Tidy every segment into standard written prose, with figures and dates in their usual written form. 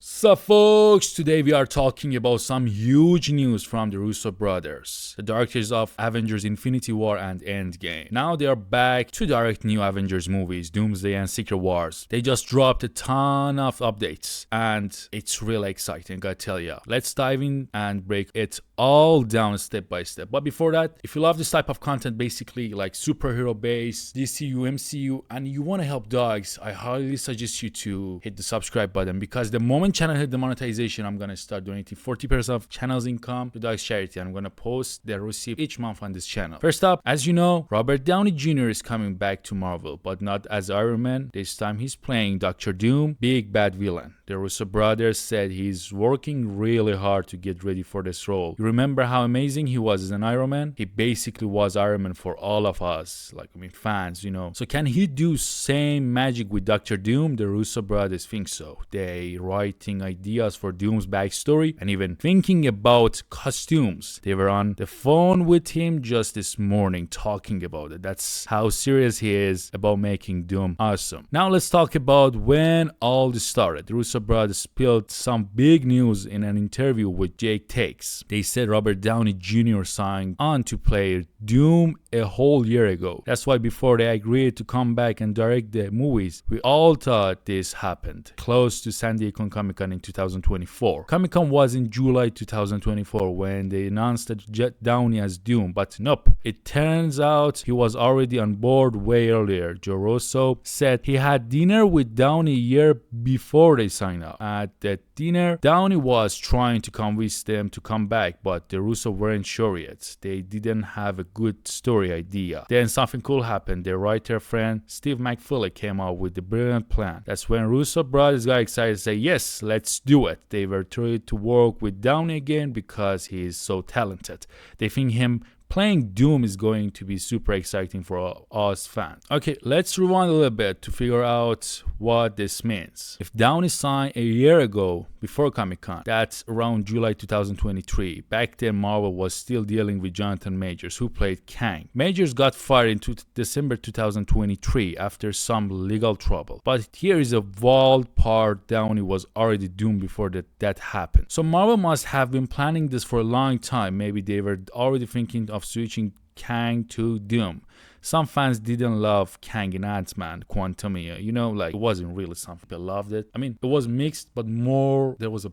So folks, today we are talking about some huge news from the Russo brothers, the directors of Avengers Infinity War and Endgame. Now they are back to direct new Avengers movies, Doomsday and Secret Wars. They just dropped a ton of updates and it's really exciting, I tell ya. Let's dive in and break it all down step by step. But before that, if you love this type of content, basically like superhero based, DCU, MCU, and you want to help dogs, I highly suggest you to hit the subscribe button, because the moment channel hit the monetization, I'm gonna start donating 40% of channel's income to dogs charity. I'm gonna post the receipt each month on this channel. First up, as you know, Robert Downey Jr. is coming back to Marvel, but not as Iron Man. This time he's playing Dr. Doom, big bad villain. The Russo brothers said he's working really hard to get ready for this role. You remember how amazing he was as an Iron Man? He basically was Iron Man for all of us, fans, So can he do same magic with Dr. Doom? The Russo brothers think so. They writing ideas for Doom's backstory and even thinking about costumes. They were on the phone with him just this morning talking about it. That's how serious he is about making Doom awesome. Now let's talk about when all this started. The Russo brothers spilled some big news in an interview with Jake Takes. They said Robert Downey Jr. signed on to play Doom a whole year ago. That's why before they agreed to come back and direct the movies, we all thought this happened close to San Diego Comic-Con in 2024. Comic-Con was in July 2024 when they announced that Downey as Doom, but nope. It turns out he was already on board way earlier. Joe Russo said he had dinner with Downey a year before they signed up. At that dinner, Downey was trying to convince them to come back, but the Russo weren't sure yet. They didn't have a good story idea. Then something cool happened. Their writer friend Steve McFeely came up with the brilliant plan. That's when Russo brothers got excited to say, yes, let's do it. They were thrilled to work with Downey again because he is so talented. They think him playing Doom is going to be super exciting for us fans. Okay, let's rewind a little bit to figure out what this means. If Downey signed a year ago before Comic-Con, that's around July 2023. Back then, Marvel was still dealing with Jonathan Majors, who played Kang. Majors got fired in December 2023 after some legal trouble. But here is a wild part: Downey was already Doom before that happened. So Marvel must have been planning this for a long time. Maybe they were already thinking of switching Kang to Doom. Some fans didn't love Kang in Ant-Man Quantumania. It wasn't really something people loved it. It was mixed, but more there was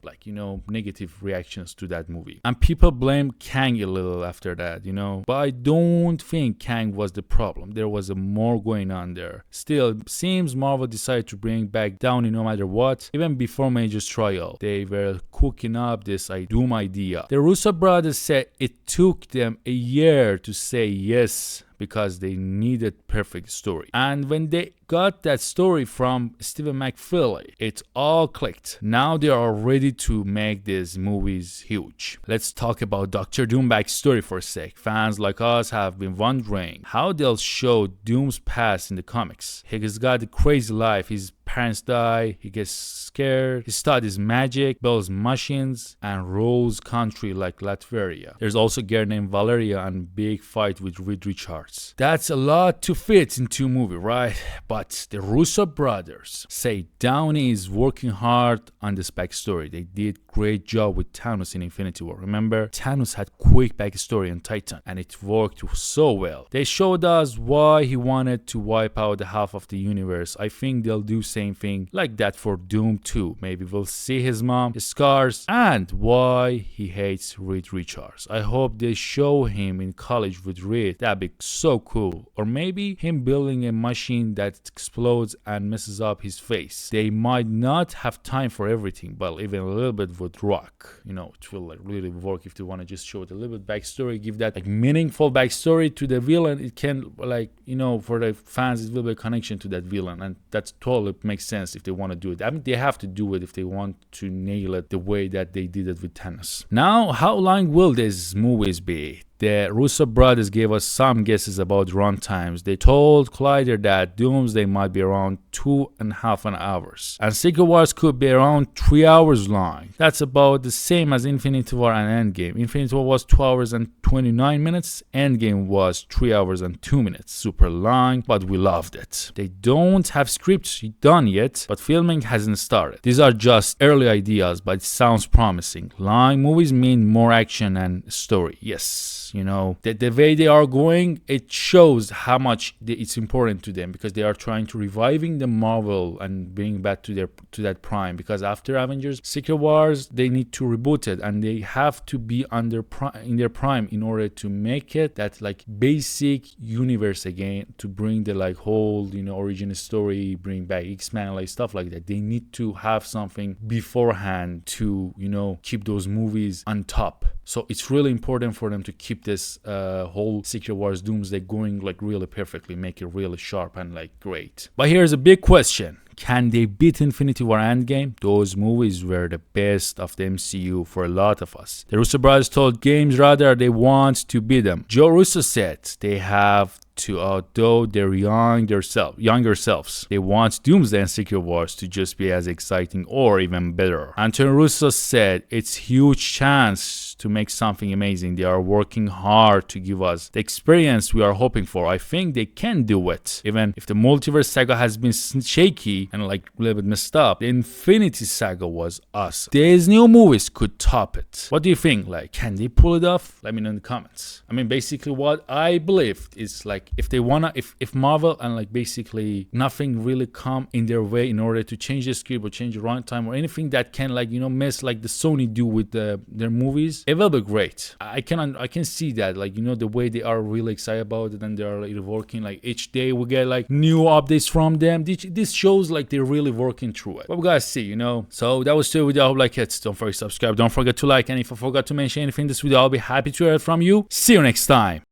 negative reactions to that movie. And people blame Kang a little after that, But I don't think Kang was the problem. There was more going on there. Still, it seems Marvel decided to bring back Downey no matter what. Even before Major's trial, they were cooking up this Doom idea. The Russo brothers said it took them a year to say yes, because they needed perfect story. And when they got that story from Stephen McFeely, it all clicked. Now they are ready to make these movies huge. Let's talk about Dr. Doom backstory for a sec. Fans like us have been wondering how they'll show Doom's past in the comics. He's got a crazy life. His parents die, he gets scared, he studies magic, builds machines, and rules country like Latveria. There's also a girl named Valeria and big fight with Reed Richards. That's a lot to fit into a movie, right? But the Russo brothers say Downey is working hard on this backstory. They did great job with Thanos in Infinity War. Remember, Thanos had quick backstory on Titan, and it worked so well. They showed us why he wanted to wipe out the half of the universe. I think they'll do same thing like that for Doom 2. Maybe we'll see his mom, his scars, and why he hates Reed Richards. I hope they show him in college with Reed. That'd be so cool. Or maybe him building a machine that explodes and messes up his face. They might not have time for everything, but even a little bit would rock. It will really work if they want to just show it a little bit backstory, give that meaningful backstory to the villain. It can for the fans, it will be a connection to that villain, and that's totally makes sense if they want to do it. They have to do it if they want to nail it the way that they did it with Thanos. Now, how long will these movies be? The Russo brothers gave us some guesses about runtimes. They told Collider that Doomsday might be around 2.5 hours, and Secret Wars could be around 3 hours long. That's about the same as Infinity War and Endgame. Infinity War was 2 hours and 29 minutes. Endgame was 3 hours and 2 minutes. Super long, but we loved it. They don't have scripts done yet, but filming hasn't started. These are just early ideas, but it sounds promising. Long movies mean more action and story. Yes, you know, the way they are going, it shows how much it's important to them, because they are trying to reviving the Marvel and bring back to that prime. Because after Avengers Secret Wars, they need to reboot it, and they have to be in their prime in order to make it that like basic universe again, to bring the like whole, you know, origin story, bring back X-Men, like stuff like that. They need to have something beforehand to, you know, keep those movies on top. So it's really important for them to keep this whole Secret Wars Doomsday going like really perfectly, make it really sharp and like great. But here's a big question. Can they beat Infinity War Endgame? Those movies were the best of the MCU for a lot of us. The Russo brothers told Games Radar they want to beat them. Joe Russo said they have to outdo their younger selves. They want Doomsday and Secret Wars to just be as exciting or even better. Anthony Russo said it's huge chance to make something amazing. They are working hard to give us the experience we are hoping for. I think they can do it. Even if the multiverse saga has been shaky and like a little bit messed up, the Infinity Saga was awesome. These new movies could top it. What do you think? Like, can they pull it off? Let me know in the comments. I mean, basically what I believe is like, if they wanna, if Marvel and like basically nothing really come in their way in order to change the script or change the runtime or anything that can like, you know, mess like the Sony do with their movies, it will be great. I can see that, like, you know, the way they are really excited about it, and they are like working like each day we get like new updates from them. This shows like they're really working through it. But we gotta see, you know. So that was the video. I hope you like it. Don't forget to subscribe. Don't forget to like, and if I forgot to mention anything in this video, I'll be happy to hear it from you. See you next time.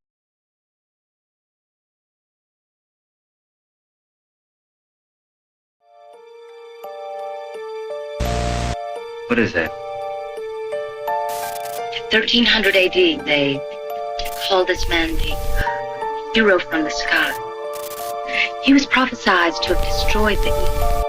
What is that? 1300 AD, they called this man the hero from the sky. He was prophesied to have destroyed the evil